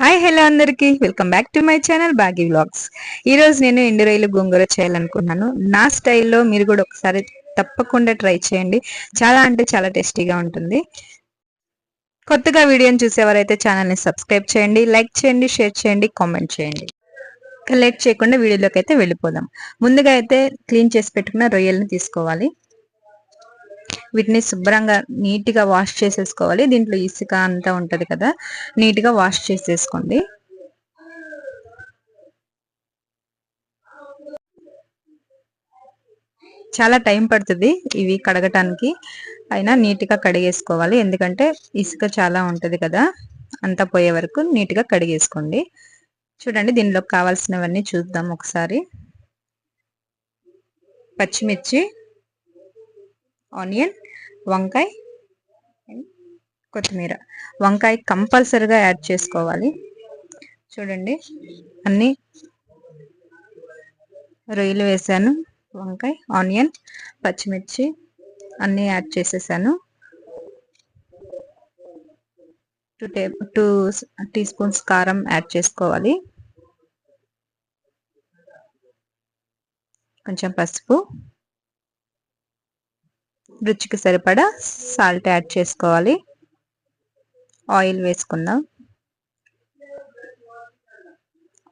Hi hello అందరికి welcome back to my channel Baaghi vlogs. ఈ రోజు నేను ఎండు రొయ్యలు గోంగూర చేయాలనుకుంటున్నాను. నా స్టైల్లో మీరు కూడా ఒకసారి తప్పకుండా ట్రై చేయండి. చాలా అంటే చాలా టేస్టీగా ఉంటుంది. కొత్తగా వీడియోని చూసేవారైతే ఛానల్ని సబ్స్క్రైబ్ చేయండి, లైక్ చేయండి, షేర్ చేయండి, కామెంట్ చేయండి. లేట్ చేయకుండా వీడియోలోకి అయితే వెళ్ళిపోదాం. ముందుగా అయితే క్లీన్ చేసి పెట్టుకున్న రొయ్యలను తీసుకోవాలి. వీటిని శుభ్రంగా నీట్గా వాష్ చేసేసుకోవాలి. దీంట్లో ఇసుక అంతా ఉంటది కదా, నీట్గా వాష్ చేసేసుకోండి. చాలా టైం పడుతుంది ఇవి కడగటానికి, అయినా నీట్గా కడిగేసుకోవాలి. ఎందుకంటే ఇసుక చాలా ఉంటది కదా, అంతా పోయే వరకు నీట్గా కడిగేసుకోండి. చూడండి, దీనిలో కావాల్సినవన్నీ చూద్దాం ఒకసారి. పచ్చిమిర్చి, ఆనియన్, వంకాయ, కొత్తిమీర. వంకాయ కంపల్సరిగా యాడ్ చేసుకోవాలి. చూడండి, అన్ని రొయ్యలు వేసాను, వంకాయ, ఆనియన్, పచ్చిమిర్చి అన్నీ యాడ్ చేసేసాను. 2 టీ స్పూన్స్ కారం యాడ్ చేసుకోవాలి. కొంచెం పసుపు, రుచికి సరిపడా సాల్ట్ యాడ్ చేసుకోవాలి. ఆయిల్ వేసుకుందాం.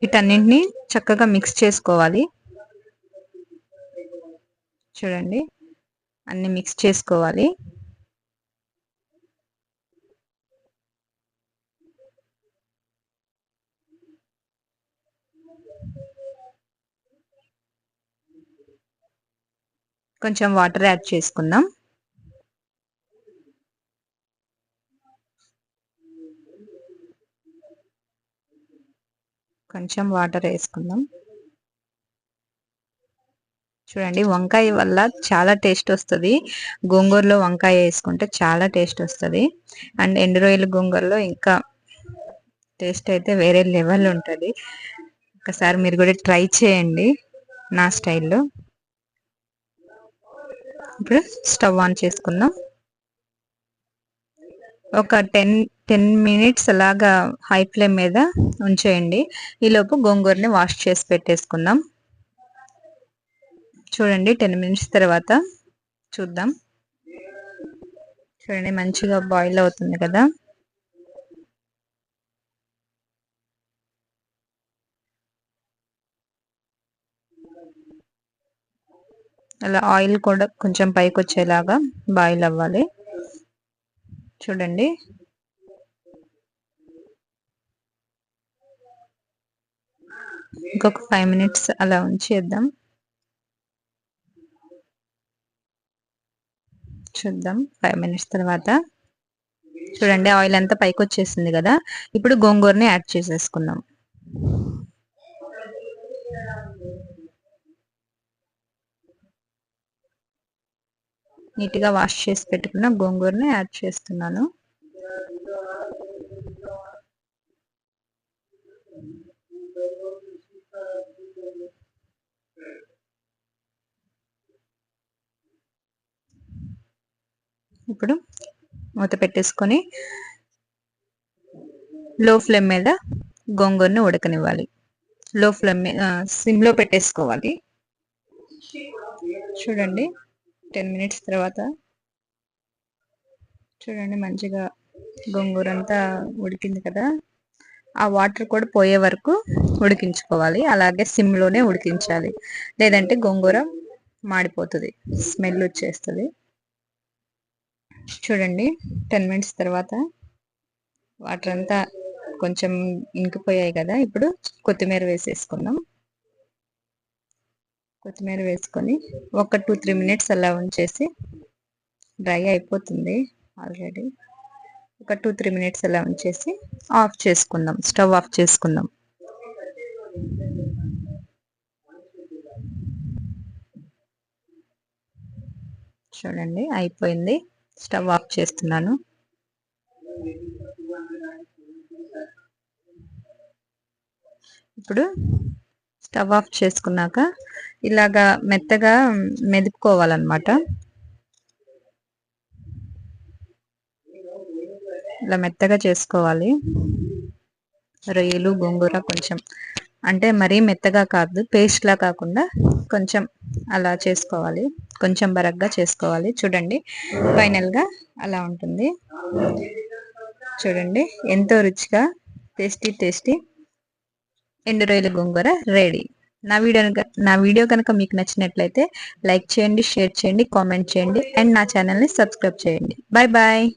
వీటన్నింటినీ చక్కగా మిక్స్ చేసుకోవాలి. చూడండి, అన్ని మిక్స్ చేసుకోవాలి. కొంచెం వాటర్ యాడ్ చేసుకుందాం. కొంచెం వాటర్ వేసుకుందాం. చూడండి, వంకాయ వల్ల చాలా టేస్ట్ వస్తుంది. గోంగూరలో వంకాయ వేసుకుంటే చాలా టేస్ట్ వస్తుంది. అండ్ ఎండు రొయ్యల గోంగూరలో ఇంకా టేస్ట్ అయితే వేరే లెవెల్ ఉంటుంది. ఒకసారి మీరు కూడా ట్రై చేయండి నా స్టైల్లో. ఇప్పుడు స్టవ్ ఆన్ చేసుకుందాం. ఒక 10 మినిట్స్ అలాగా హై ఫ్లేమ్ మీద ఉంచేయండి. ఈలోపు గోంగూరని వాష్ చేసి పెట్టేసుకుందాం. చూడండి, 10 మినిట్స్ తర్వాత చూద్దాం. చూడండి, మంచిగా బాయిల్ అవుతుంది కదా. అలా ఆయిల్ కూడా కొంచెం పైకి వచ్చేలాగా బాయిల్ అవ్వాలి. చూడండి, ఇంకొక 5 మినిట్స్ అలా ఉంచేద్దాం. చూద్దాం 5 మినిట్స్ తర్వాత. చూడండి, ఆయిల్ అంతా పైకి వచ్చేసింది కదా. ఇప్పుడు గోంగూరని యాడ్ చేసేసుకుందాం. నీట్గా వాష్ చేసి పెట్టుకున్న గోంగూరని యాడ్ చేస్తున్నాను. ఇప్పుడు మూత పెట్టేసుకొని లో ఫ్లేమ్ మీద గోంగూరని ఉడకనివ్వాలి. లో ఫ్లేమ్ సిమ్లో పెట్టేసుకోవాలి. చూడండి, 10 మినిట్స్ తర్వాత చూడండి, మంచిగా గోంగూర అంతా ఉడికింది కదా. ఆ వాటర్ కూడా పోయే వరకు ఉడికించుకోవాలి. అలాగే సిమ్లోనే ఉడికించాలి, లేదంటే గోంగూర మాడిపోతుంది, స్మెల్ వచ్చేస్తుంది. చూడండి, 10 మినిట్స్ తర్వాత వాటర్ అంతా కొంచెం ఇంకిపోయాయి కదా. ఇప్పుడు కొత్తిమీర వేసేసుకుందాం. కొత్తిమీర వేసుకొని ఒక 2-3 మినిట్స్ అలా ఉంచేసి, డ్రై అయిపోతుంది ఆల్రెడీ. ఒక 2-3 మినిట్స్ అలా ఉంచేసి ఆఫ్ చేసుకుందాం, స్టవ్ ఆఫ్ చేసుకుందాం. చూడండి, అయిపోయింది. స్టవ్ ఆఫ్ చేస్తున్నాను. ఇప్పుడు స్టవ్ ఆఫ్ చేసుకున్నాక ఇలాగా మెత్తగా మెదుపుకోవాలన్నమాట. ఇలా మెత్తగా చేసుకోవాలి. రొయ్యలు గోంగూర కొంచెం అంటే మరీ మెత్తగా కాదు, పేస్ట్లా కాకుండా కొంచెం అలా చేసుకోవాలి, కొంచెం బరగ్గా చేసుకోవాలి. చూడండి ఫైనల్గా అలా ఉంటుంది. చూడండి ఎంతో రుచిగా టేస్టీ ఎండు రొయ్యల గోంగూర రెడీ. నా వీడియో కనుక మీకు నచ్చినట్లయితే లైక్ చేయండి, షేర్ చేయండి, కామెంట్ చేయండి అండ్ నా ఛానల్ని సబ్స్క్రైబ్ చేయండి. Bye bye.